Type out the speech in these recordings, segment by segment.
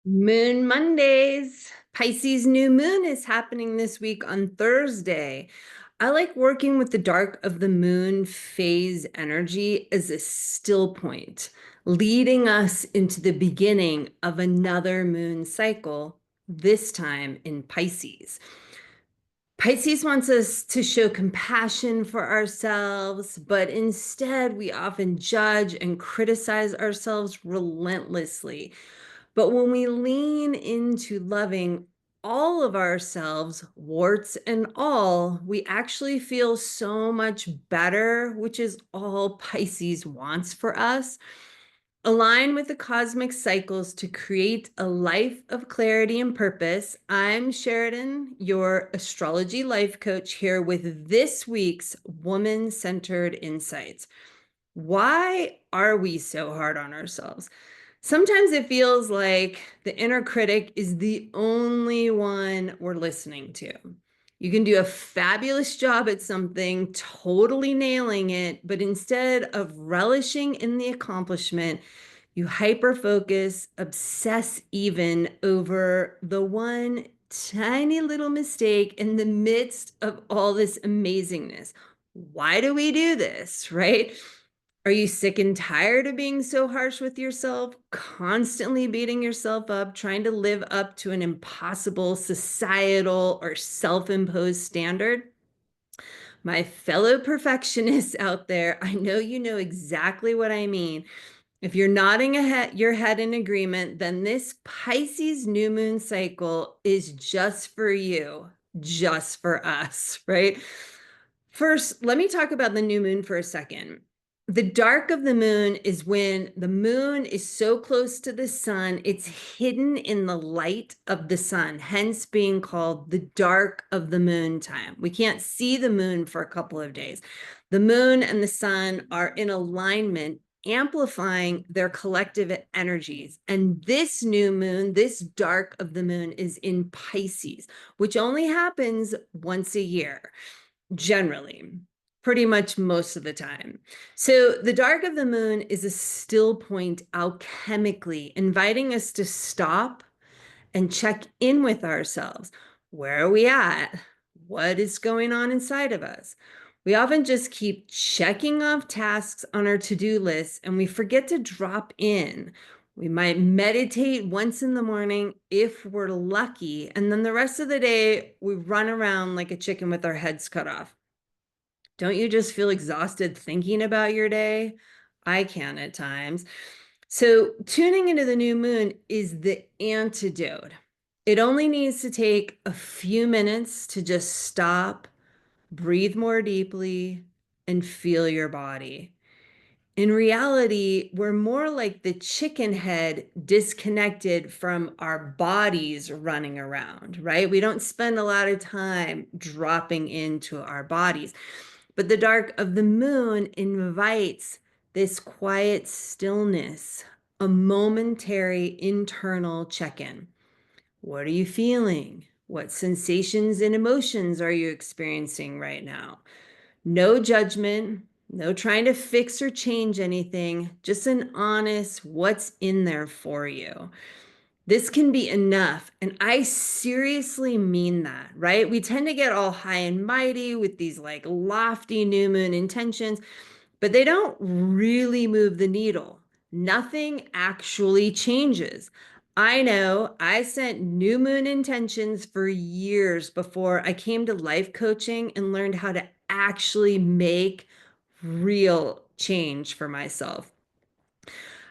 Moon Mondays. Pisces new moon is happening this week on Thursday. I like working with the dark of the moon phase energy as a still point, leading us into the beginning of another moon cycle, this time in Pisces. Pisces wants us to show compassion for ourselves, but instead we often judge and criticize ourselves relentlessly. But when we lean into loving all of ourselves, warts and all, we actually feel so much better, which is all Pisces wants for us. Align with the cosmic cycles to create a life of clarity and purpose. I'm Sheridan, your astrology life coach, here with this week's woman-centered insights. Why are we so hard on ourselves? Sometimes it feels like the inner critic is the only one we're listening to. You can do a fabulous job at something, totally nailing it, but instead of relishing in the accomplishment, you hyperfocus, obsess even over the one tiny little mistake in the midst of all this amazingness. Why do we do this, right? Are you sick and tired of being so harsh with yourself, constantly beating yourself up, trying to live up to an impossible societal or self-imposed standard? My fellow perfectionists out there, I know you know exactly what I mean. If you're nodding your head in agreement, then this Pisces new moon cycle is just for you, just for us, right? First, let me talk about the new moon for a second. The dark of the moon is when the moon is so close to the sun, it's hidden in the light of the sun, hence being called the dark of the moon time. We can't see the moon for a couple of days. The moon and the sun are in alignment, amplifying their collective energies. And this new moon, this dark of the moon, is in Pisces, which only happens once a year. Generally, pretty much most of the time. So the dark of the moon is a still point alchemically, inviting us to stop and check in with ourselves. Where are we at? What is going on inside of us? We often just keep checking off tasks on our to-do list and we forget to drop in. We might meditate once in the morning if we're lucky, and then the rest of the day we run around like a chicken with our heads cut off. Don't you just feel exhausted thinking about your day? I can at times. So tuning into the new moon is the antidote. It only needs to take a few minutes to just stop, breathe more deeply, and feel your body. In reality, we're more like the chicken head disconnected from our bodies running around, right? We don't spend a lot of time dropping into our bodies. But the dark of the moon invites this quiet stillness, a momentary internal check-in. What are you feeling? What sensations and emotions are you experiencing right now? No judgment, no trying to fix or change anything, just an honest what's in there for you. This can be enough. And I seriously mean that, right? We tend to get all high and mighty with these like lofty new moon intentions, but they don't really move the needle. Nothing actually changes. I know I sent new moon intentions for years before I came to life coaching and learned how to actually make real change for myself.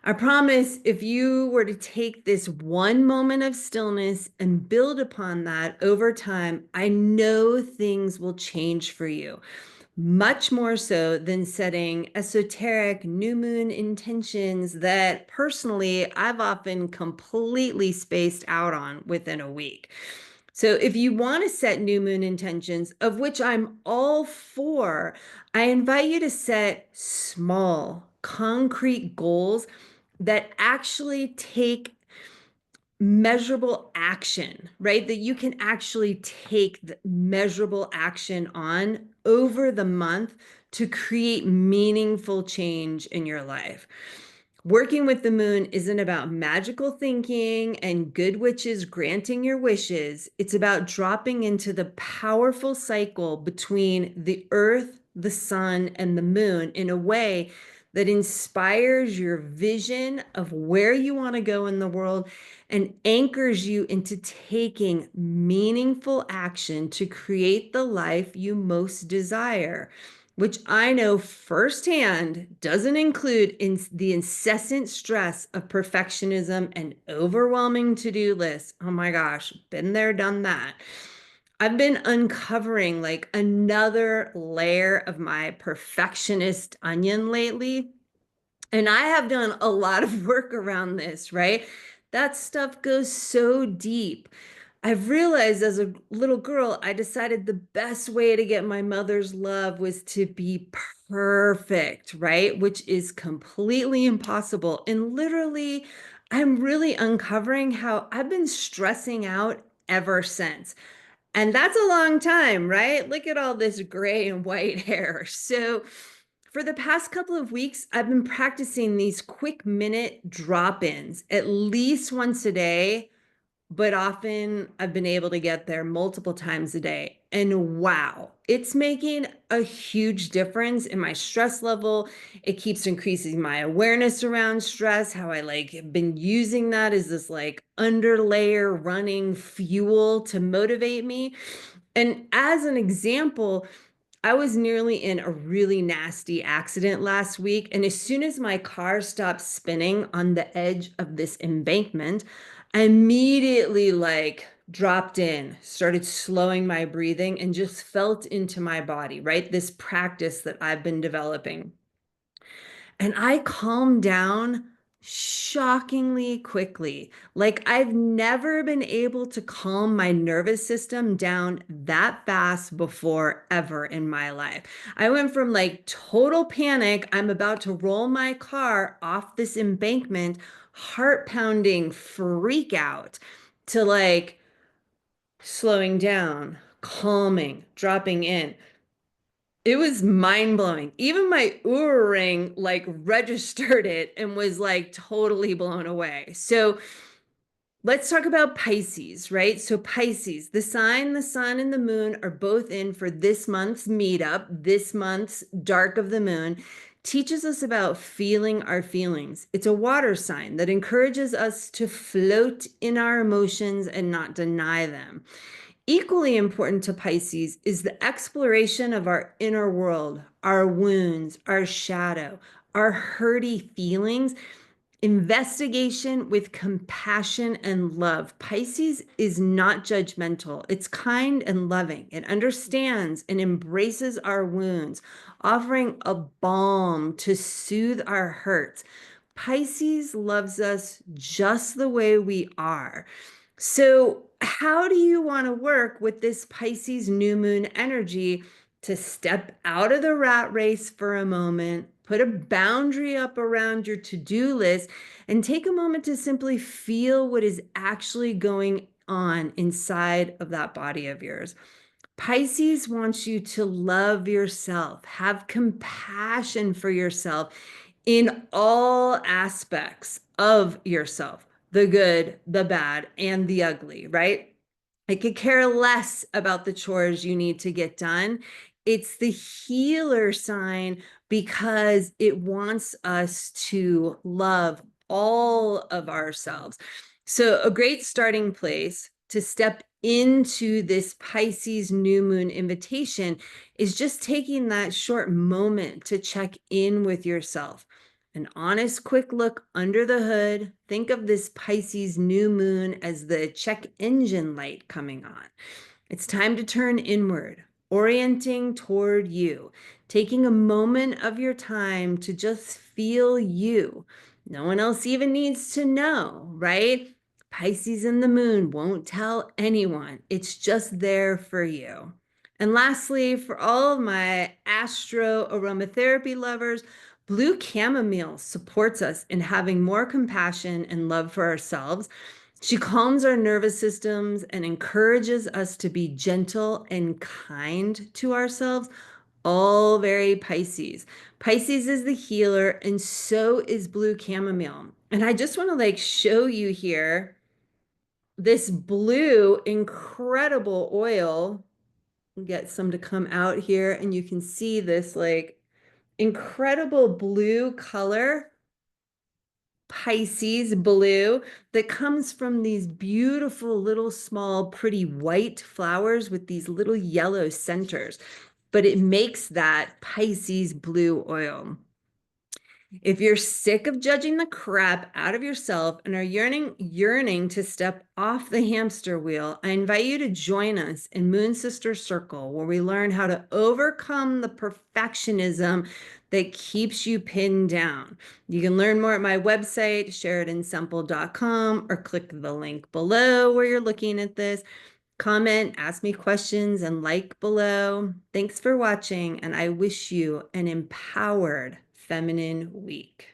I promise if you were to take this one moment of stillness and build upon that over time, I know things will change for you, much more so than setting esoteric new moon intentions that personally I've often completely spaced out on within a week. So if you want to set new moon intentions, of which I'm all for, I invite you to set small, concrete goals that actually take measurable action, right? That you can actually take the measurable action on over the month to create meaningful change in your life. Working with the moon isn't about magical thinking and good witches granting your wishes. It's about dropping into the powerful cycle between the earth, the sun, and the moon in a way that inspires your vision of where you want to go in the world and anchors you into taking meaningful action to create the life you most desire, which I know firsthand doesn't include the incessant stress of perfectionism and overwhelming to-do lists. Oh my gosh, been there, done that. I've been uncovering like another layer of my perfectionist onion lately. And I have done a lot of work around this, right? That stuff goes so deep. I've realized as a little girl, I decided the best way to get my mother's love was to be perfect, right? Which is completely impossible. And literally, I'm really uncovering how I've been stressing out ever since. And that's a long time, right? Look at all this gray and white hair. So, for the past couple of weeks, I've been practicing these quick minute drop ins at least once a day, but often I've been able to get there multiple times a day. And wow, it's making a huge difference in my stress level. It keeps increasing my awareness around stress, how I like have been using that as this like underlayer running fuel to motivate me. And as an example, I was nearly in a really nasty accident last week. And as soon as my car stopped spinning on the edge of this embankment, I immediately like dropped in, started slowing my breathing, and just felt into my body, right? This practice that I've been developing. And I calmed down shockingly quickly. Like I've never been able to calm my nervous system down that fast before ever in my life. I went from like total panic, I'm about to roll my car off this embankment, heart pounding freak out, to like slowing down, calming, dropping in. It was mind blowing. Even my Oura ring like registered it and was like totally blown away. So let's talk about Pisces, right? So Pisces, the sign, the sun, and the moon are both in for this month's meetup. This month's dark of the moon teaches us about feeling our feelings. It's a water sign that encourages us to float in our emotions and not deny them. Equally important to Pisces is the exploration of our inner world, our wounds, our shadow, our hurty feelings, investigation with compassion and love. Pisces is not judgmental, it's kind and loving. It understands and embraces our wounds, offering a balm to soothe our hurts. Pisces loves us just the way we are. So, how do you want to work with this Pisces new moon energy to step out of the rat race for a moment, put a boundary up around your to-do list, and take a moment to simply feel what is actually going on inside of that body of yours? Pisces wants you to love yourself, have compassion for yourself in all aspects of yourself, the good, the bad, and the ugly, right? It could care less about the chores you need to get done. It's the healer sign because it wants us to love all of ourselves. So, a great starting place to step into this Pisces new moon invitation is just taking that short moment to check in with yourself. An honest, quick look under the hood. Think of this Pisces new moon as the check engine light coming on. It's time to turn inward, orienting toward you, taking a moment of your time to just feel you. No one else even needs to know, right? Pisces and the moon won't tell anyone. It's just there for you. And lastly, for all of my astro aromatherapy lovers, blue chamomile supports us in having more compassion and love for ourselves. She calms our nervous systems and encourages us to be gentle and kind to ourselves, all very Pisces. Pisces is the healer, and so is blue chamomile. And I just want to like show you here this blue incredible oil. Get some to come out here, and you can see this like incredible blue color, Pisces blue, that comes from these beautiful little small pretty white flowers with these little yellow centers, but it makes that Pisces blue oil. If you're sick of judging the crap out of yourself and are yearning to step off the hamster wheel, I invite you to join us in Moon Sister Circle, where we learn how to overcome the perfectionism that keeps you pinned down. You can learn more at my website, SheridanSemple.com, or click the link below where you're looking at this. Comment, ask me questions, and like below. Thanks for watching, and I wish you an empowered feminine week.